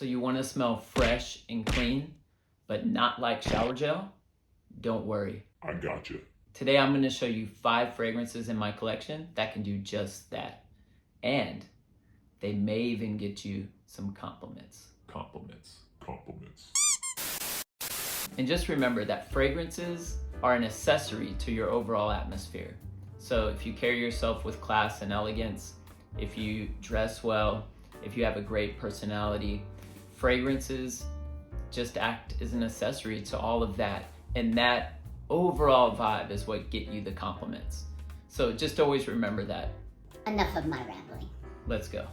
So you want to smell fresh and clean, but not like shower gel? Don't worry. I gotcha. Today I'm going to show you 5 fragrances in my collection that can do just that. And they may even get you some compliments. Compliments. And just remember that fragrances are an accessory to your overall atmosphere. So if you carry yourself with class and elegance, if you dress well, if you have a great personality, fragrances just act as an accessory to all of that. And that overall vibe is what get you the compliments. So just always remember that. Enough of my rambling. Let's go.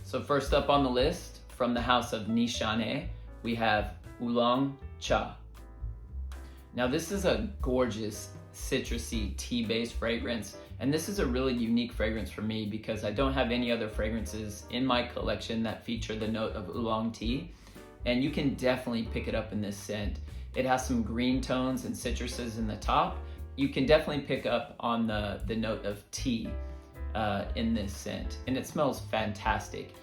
So first up on the list, from the house of Nishan, we have Wulong Cha. Now this is a gorgeous citrusy tea-based fragrance, and this is a really unique fragrance for me because I don't have any other fragrances in my collection that feature the note of oolong tea, and you can definitely pick it up in this scent. It has some green tones and citruses in the top. You can definitely pick up on the note of tea in this scent, and it smells fantastic.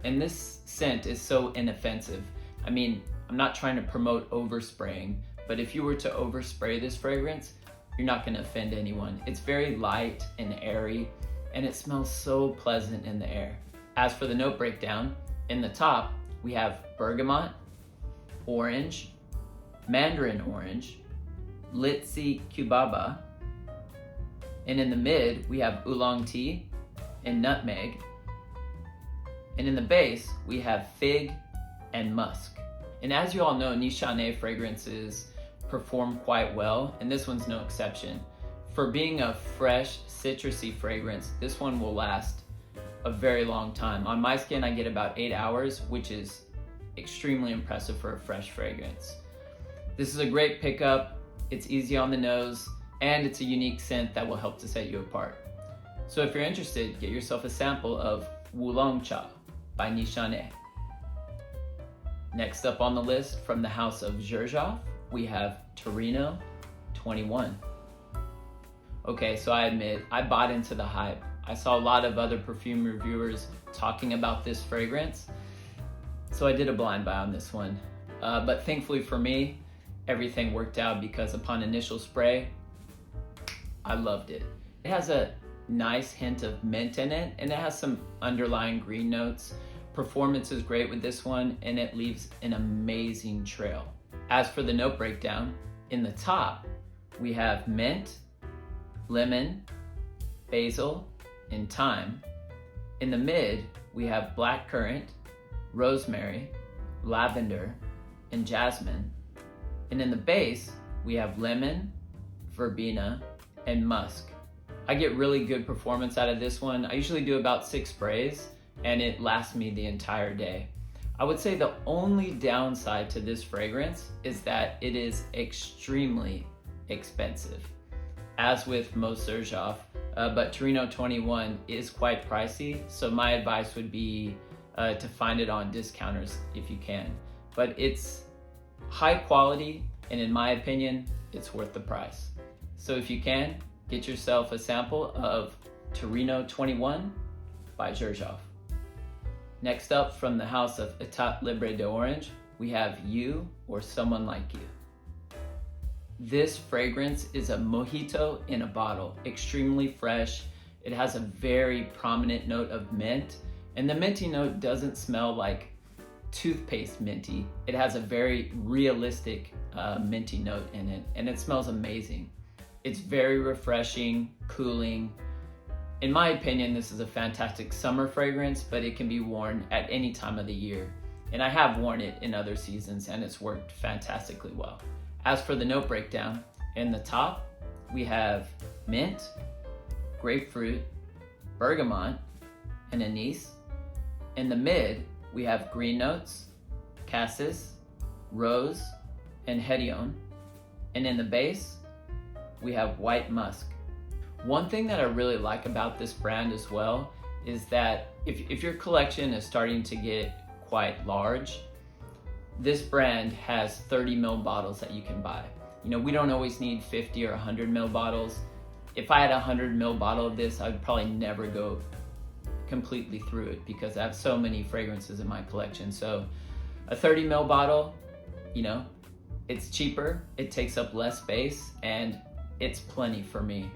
And this scent is so inoffensive. I mean, I'm not trying to promote overspraying, but if you were to overspray this fragrance, you're not going to offend anyone. It's very light and airy, and it smells so pleasant in the air. As for the note breakdown, in the top, we have bergamot, orange, mandarin orange, litsi cubaba, and in the mid, we have oolong tea and nutmeg, and in the base, we have fig and musk. And as you all know, Nishan fragrances perform quite well, and this one's no exception. For being a fresh, citrusy fragrance, this one will last a very long time. On my skin, I get about 8 hours, which is extremely impressive for a fresh fragrance. This is a great pickup, it's easy on the nose, and it's a unique scent that will help to set you apart. So if you're interested, get yourself a sample of Wulong Cha by Nishan. Next up on the list, from the house of Zerof, we have Torino 21. Okay, so I admit, I bought into the hype. I saw a lot of other perfume reviewers talking about this fragrance, so I did a blind buy on this one. But thankfully for me, everything worked out because upon initial spray, I loved it. It has a nice hint of mint in it, and it has some underlying green notes. Performance is great with this one, and it leaves an amazing trail. As for the note breakdown, in the top, we have mint, lemon, basil, and thyme. In the mid, we have blackcurrant, rosemary, lavender, and jasmine. And in the base, we have lemon, verbena, and musk. I get really good performance out of this one. I usually do about 6 sprays, and it lasts me the entire day. I would say the only downside to this fragrance is that it is extremely expensive, as with most Zerof, but Torino 21 is quite pricey, so my advice would be to find it on discounters if you can. But it's high quality, and in my opinion, it's worth the price. So if you can, get yourself a sample of Torino 21 by Zerof. Next up, from the house of Etat Libre d'Orange, we have You or Someone Like You. This fragrance is a mojito in a bottle, extremely fresh. It has a very prominent note of mint, and the minty note doesn't smell like toothpaste minty. It has a very realistic minty note in it, and it smells amazing. It's very refreshing, cooling. In my opinion, this is a fantastic summer fragrance, but it can be worn at any time of the year. And I have worn it in other seasons, and it's worked fantastically well. As for the note breakdown, in the top, we have mint, grapefruit, bergamot, and anise. In the mid, we have green notes, cassis, rose, and hedione. And in the base, we have white musk. One thing that I really like about this brand as well is that if your collection is starting to get quite large, this brand has 30 ml bottles that you can buy. You know, we don't always need 50 or 100 ml bottles. If I had a 100 ml bottle of this, I'd probably never go completely through it because I have so many fragrances in my collection. So A 30 ml bottle, it's cheaper, it takes up less space, and it's plenty for me.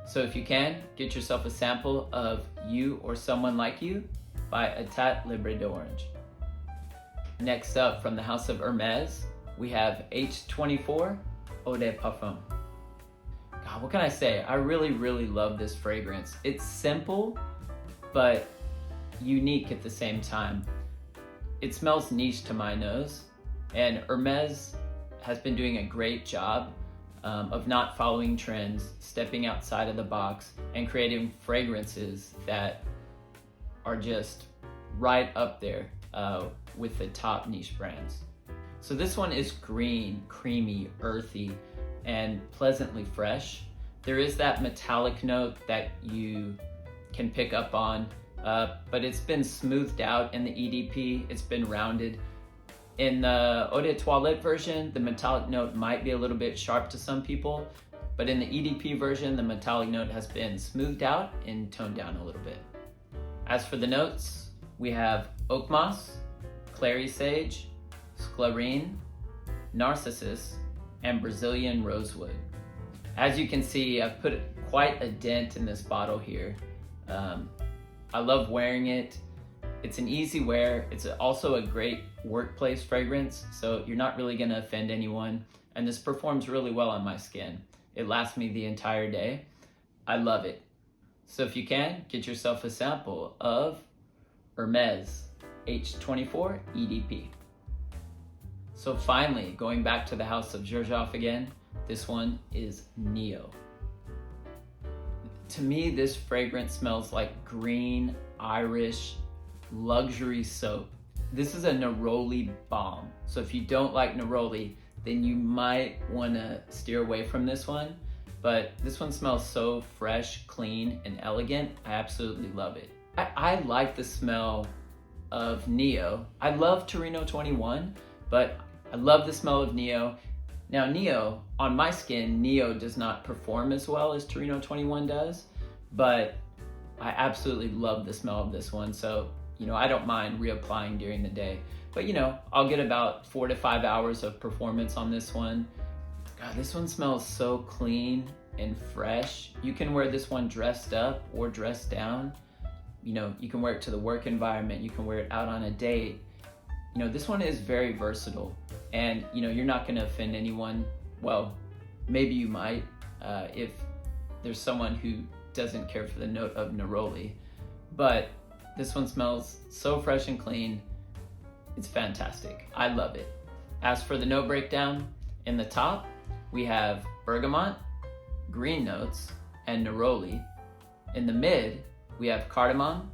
So if you can, get yourself a sample of You or Someone Like You by Etat Libre d'Orange. Next up, from the house of Hermes, we have H24 Eau de Parfum. God, what can I say? I really, really love this fragrance. It's simple, but unique at the same time. It smells niche to my nose, and Hermes has been doing a great job of not following trends, stepping outside of the box, and creating fragrances that are just right up there with the top niche brands. So this one is green, creamy, earthy, and pleasantly fresh. There is that metallic note that you can pick up on, but it's been smoothed out in the EDP. It's been rounded. In the Eau de Toilette version, the metallic note might be a little bit sharp to some people, but in the EDP version, the metallic note has been smoothed out and toned down a little bit. As for the notes, we have oak moss, clary sage, sclarine, narcissus, and Brazilian rosewood. As you can see, I've put quite a dent in this bottle here. I love wearing it. It's an easy wear. It's also a great workplace fragrance, so you're not really gonna offend anyone. And this performs really well on my skin. It lasts me the entire day. I love it. So if you can, get yourself a sample of Hermes H24 EDP. So finally, going back to the house of Zerof again, this one is Neo. To me, this fragrance smells like green, Irish, luxury soap. This is a neroli bomb. So if you don't like neroli, then you might wanna steer away from this one. But this one smells so fresh, clean, and elegant. I absolutely love it. I like the smell of Neo. I love Torino 21, but I love the smell of Neo. Now Neo, on my skin, Neo does not perform as well as Torino 21 does, but I absolutely love the smell of this one. So, I don't mind reapplying during the day. But I'll get about 4 to 5 hours of performance on this one. God, this one smells so clean and fresh. You can wear this one dressed up or dressed down. You can wear it to the work environment. You can wear it out on a date. This one is very versatile, and you're not gonna offend anyone. Well, maybe you might if there's someone who doesn't care for the note of neroli, but this one smells so fresh and clean. It's fantastic. I love it. As for the note breakdown, in the top, we have bergamot, green notes, and neroli. In the mid, we have cardamom,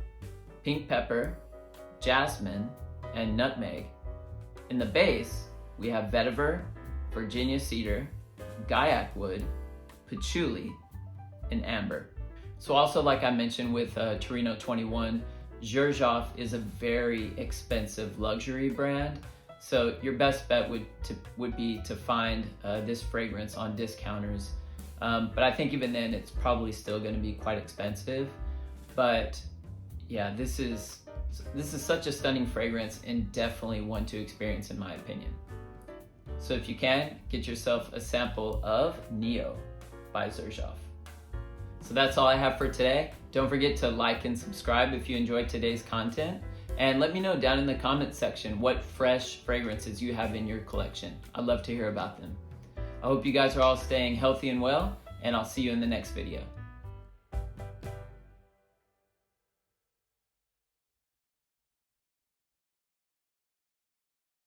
pink pepper, jasmine, and nutmeg. In the base, we have vetiver, Virginia cedar, gaiac wood, patchouli, and amber. So also, like I mentioned with Torino 21, Zerof is a very expensive luxury brand. So your best bet would be to find this fragrance on discounters. But I think even then, it's probably still going to be quite expensive. But yeah, this is such a stunning fragrance, and definitely one to experience in my opinion. So if you can, get yourself a sample of Neo by Zerof. So that's all I have for today. Don't forget to like and subscribe if you enjoyed today's content. And let me know down in the comments section what fresh fragrances you have in your collection. I'd love to hear about them. I hope you guys are all staying healthy and well, and I'll see you in the next video.